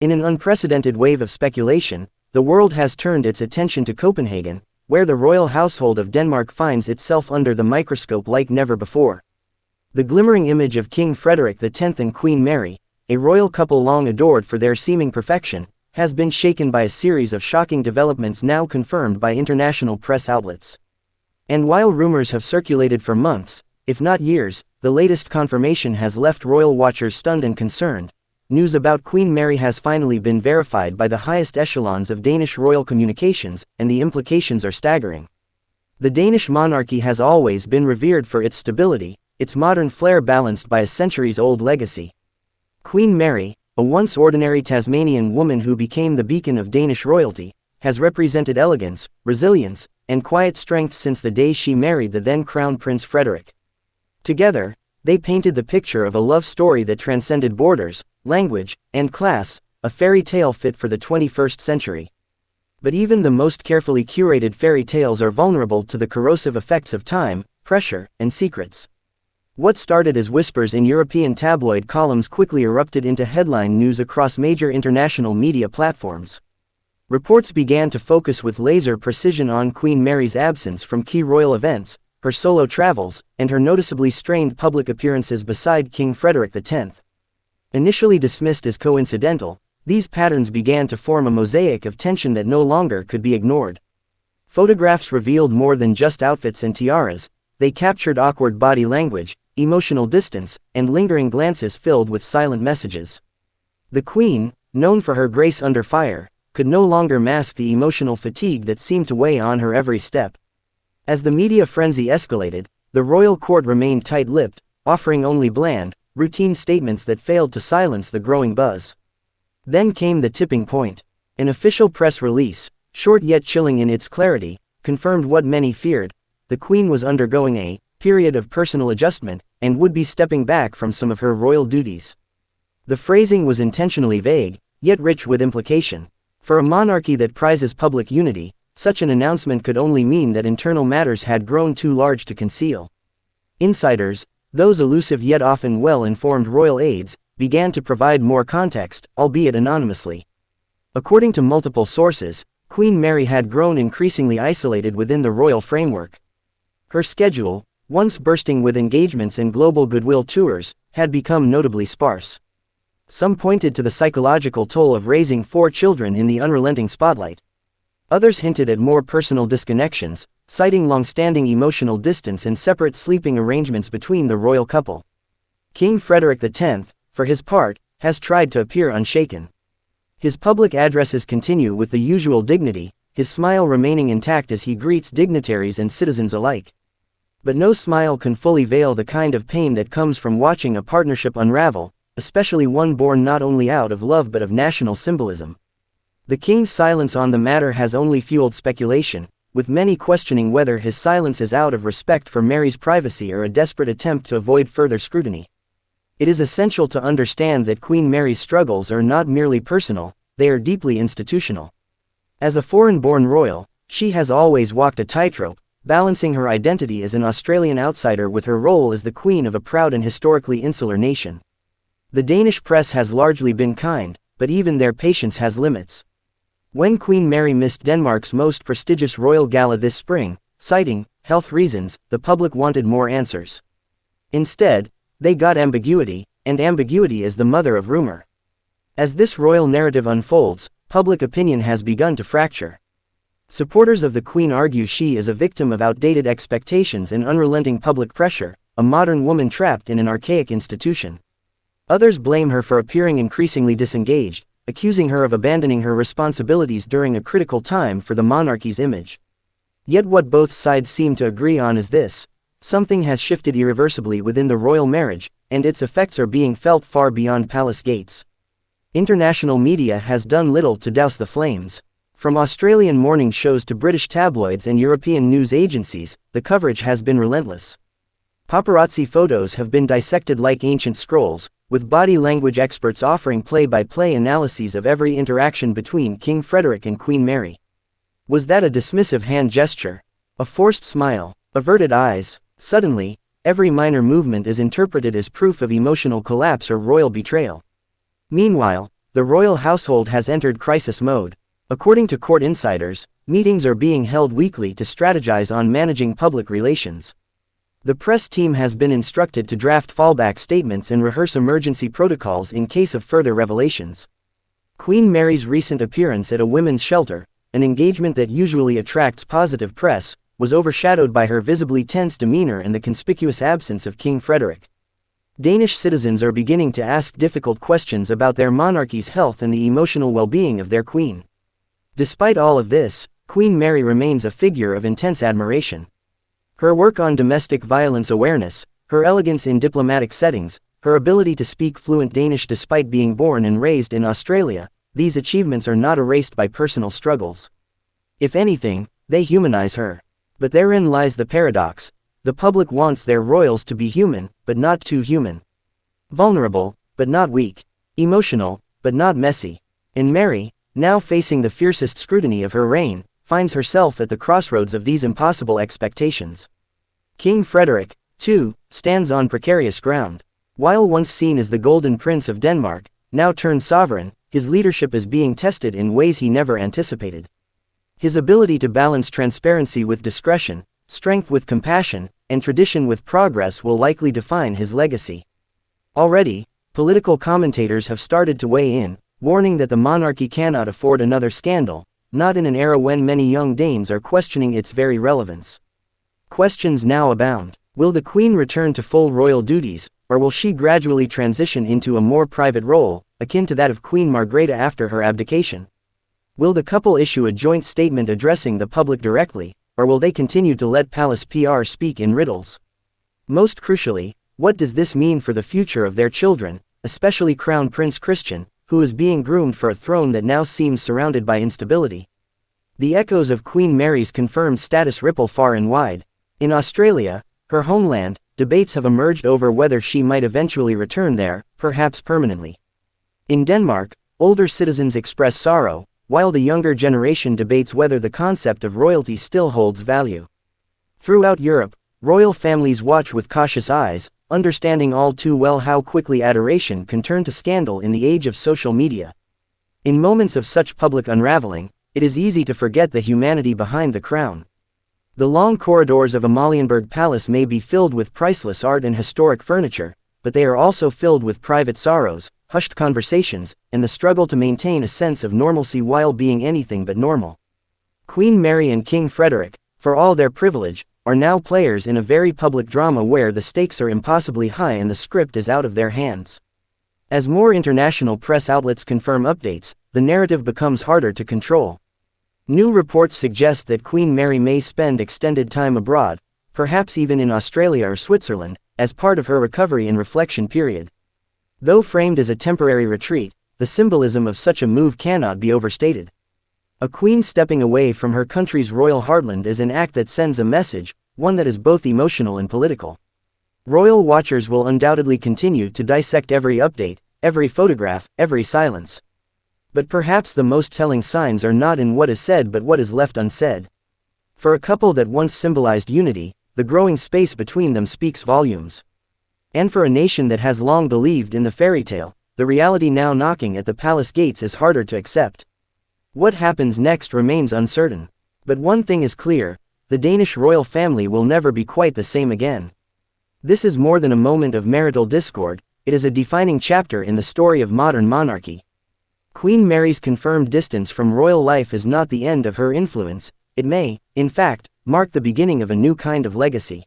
In an unprecedented wave of speculation, the world has turned its attention to Copenhagen, where the royal household of Denmark finds itself under the microscope like never before. The glimmering image of King Frederik X and Queen Mary, a royal couple long adored for their seeming perfection, has been shaken by a series of shocking developments now confirmed by international press outlets. And while rumors have circulated for months, if not years, the latest confirmation has left royal watchers stunned and concerned. News about Queen Mary has finally been verified by the highest echelons of Danish royal communications, and the implications are staggering. The Danish monarchy has always been revered for its stability, its modern flair balanced by a centuries-old legacy. Queen Mary, a once ordinary Tasmanian woman who became the beacon of Danish royalty, has represented elegance, resilience, and quiet strength since the day she married the then Crown Prince Frederik. Together, they painted the picture of a love story that transcended borders, language, and class, a fairy tale fit for the 21st century. But even the most carefully curated fairy tales are vulnerable to the corrosive effects of time, pressure, and secrets. What started as whispers in European tabloid columns quickly erupted into headline news across major international media platforms. Reports began to focus with laser precision on Queen Mary's absence from key royal events, her solo travels, and her noticeably strained public appearances beside King Frederik X. Initially dismissed as coincidental, these patterns began to form a mosaic of tension that no longer could be ignored. Photographs revealed more than just outfits and tiaras, they captured awkward body language, emotional distance, and lingering glances filled with silent messages. The Queen, known for her grace under fire, could no longer mask the emotional fatigue that seemed to weigh on her every step. As the media frenzy escalated, the royal court remained tight-lipped, offering only bland, routine statements that failed to silence the growing buzz. Then came the tipping point. An official press release, short yet chilling in its clarity, confirmed what many feared: the Queen was undergoing a period of personal adjustment, and would be stepping back from some of her royal duties. The phrasing was intentionally vague, yet rich with implication. For a monarchy that prizes public unity, such an announcement could only mean that internal matters had grown too large to conceal. Insiders, those elusive yet often well-informed royal aides, began to provide more context, albeit anonymously. According to multiple sources, Queen Mary had grown increasingly isolated within the royal framework. Her schedule, once bursting with engagements and global goodwill tours, had become notably sparse. Some pointed to the psychological toll of raising 4 children in the unrelenting spotlight. Others hinted at more personal disconnections, citing long-standing emotional distance and separate sleeping arrangements between the royal couple. King Frederik X, for his part, has tried to appear unshaken. His public addresses continue with the usual dignity, his smile remaining intact as he greets dignitaries and citizens alike. But no smile can fully veil the kind of pain that comes from watching a partnership unravel, especially one born not only out of love but of national symbolism. The king's silence on the matter has only fueled speculation, with many questioning whether his silence is out of respect for Mary's privacy or a desperate attempt to avoid further scrutiny. It is essential to understand that Queen Mary's struggles are not merely personal, they are deeply institutional. As a foreign-born royal, she has always walked a tightrope, balancing her identity as an Australian outsider with her role as the queen of a proud and historically insular nation. The Danish press has largely been kind, but even their patience has limits. When Queen Mary missed Denmark's most prestigious royal gala this spring, citing health reasons, the public wanted more answers. Instead, they got ambiguity, and ambiguity is the mother of rumor. As this royal narrative unfolds, public opinion has begun to fracture. Supporters of the Queen argue she is a victim of outdated expectations and unrelenting public pressure, a modern woman trapped in an archaic institution. Others blame her for appearing increasingly disengaged, accusing her of abandoning her responsibilities during a critical time for the monarchy's image. Yet what both sides seem to agree on is this: something has shifted irreversibly within the royal marriage, and its effects are being felt far beyond palace gates. International media has done little to douse the flames. From Australian morning shows to British tabloids and European news agencies, the coverage has been relentless. Paparazzi photos have been dissected like ancient scrolls, with body language experts offering play-by-play analyses of every interaction between King Frederik and Queen Mary. Was that a dismissive hand gesture? A forced smile? Averted eyes? Suddenly, every minor movement is interpreted as proof of emotional collapse or royal betrayal. Meanwhile, the royal household has entered crisis mode. According to court insiders, meetings are being held weekly to strategize on managing public relations. The press team has been instructed to draft fallback statements and rehearse emergency protocols in case of further revelations. Queen Mary's recent appearance at a women's shelter, an engagement that usually attracts positive press, was overshadowed by her visibly tense demeanor and the conspicuous absence of King Frederik. Danish citizens are beginning to ask difficult questions about their monarchy's health and the emotional well-being of their queen. Despite all of this, Queen Mary remains a figure of intense admiration. Her work on domestic violence awareness, her elegance in diplomatic settings, her ability to speak fluent Danish despite being born and raised in Australia, these achievements are not erased by personal struggles. If anything, they humanize her. But therein lies the paradox. The public wants their royals to be human, but not too human. Vulnerable, but not weak. Emotional, but not messy. And Mary, now facing the fiercest scrutiny of her reign, finds herself at the crossroads of these impossible expectations. King Frederik, too, stands on precarious ground. While once seen as the Golden Prince of Denmark, now turned sovereign, his leadership is being tested in ways he never anticipated. His ability to balance transparency with discretion, strength with compassion, and tradition with progress will likely define his legacy. Already, political commentators have started to weigh in, warning that the monarchy cannot afford another scandal, not in an era when many young Danes are questioning its very relevance. Questions now abound. Will the Queen return to full royal duties, or will she gradually transition into a more private role, akin to that of Queen Margrethe after her abdication? Will the couple issue a joint statement addressing the public directly, or will they continue to let palace PR speak in riddles? Most crucially, what does this mean for the future of their children, especially Crown Prince Christian, who is being groomed for a throne that now seems surrounded by instability? The echoes of Queen Mary's confirmed status ripple far and wide. In Australia, her homeland, debates have emerged over whether she might eventually return there, perhaps permanently. In Denmark, older citizens express sorrow, while the younger generation debates whether the concept of royalty still holds value. Throughout Europe, royal families watch with cautious eyes, understanding all too well how quickly adoration can turn to scandal in the age of social media. In moments of such public unraveling, it is easy to forget the humanity behind the crown. The long corridors of Amalienborg Palace may be filled with priceless art and historic furniture, but they are also filled with private sorrows, hushed conversations, and the struggle to maintain a sense of normalcy while being anything but normal. Queen Mary and King Frederik, for all their privilege, are now players in a very public drama where the stakes are impossibly high and the script is out of their hands. As more international press outlets confirm updates, the narrative becomes harder to control. New reports suggest that Queen Mary may spend extended time abroad, perhaps even in Australia or Switzerland, as part of her recovery and reflection period. Though framed as a temporary retreat, the symbolism of such a move cannot be overstated. A queen stepping away from her country's royal heartland is an act that sends a message, one that is both emotional and political. Royal watchers will undoubtedly continue to dissect every update, every photograph, every silence. But perhaps the most telling signs are not in what is said but what is left unsaid. For a couple that once symbolized unity, the growing space between them speaks volumes. And for a nation that has long believed in the fairy tale, the reality now knocking at the palace gates is harder to accept. What happens next remains uncertain. But one thing is clear, the Danish royal family will never be quite the same again. This is more than a moment of marital discord, it is a defining chapter in the story of modern monarchy. Queen Mary's confirmed distance from royal life is not the end of her influence, it may, in fact, mark the beginning of a new kind of legacy.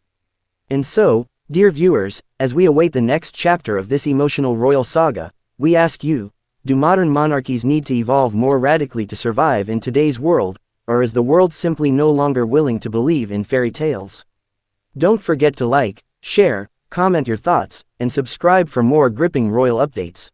And so, dear viewers, as we await the next chapter of this emotional royal saga, we ask you, do modern monarchies need to evolve more radically to survive in today's world, or is the world simply no longer willing to believe in fairy tales? Don't forget to like, share, comment your thoughts, and subscribe for more gripping royal updates.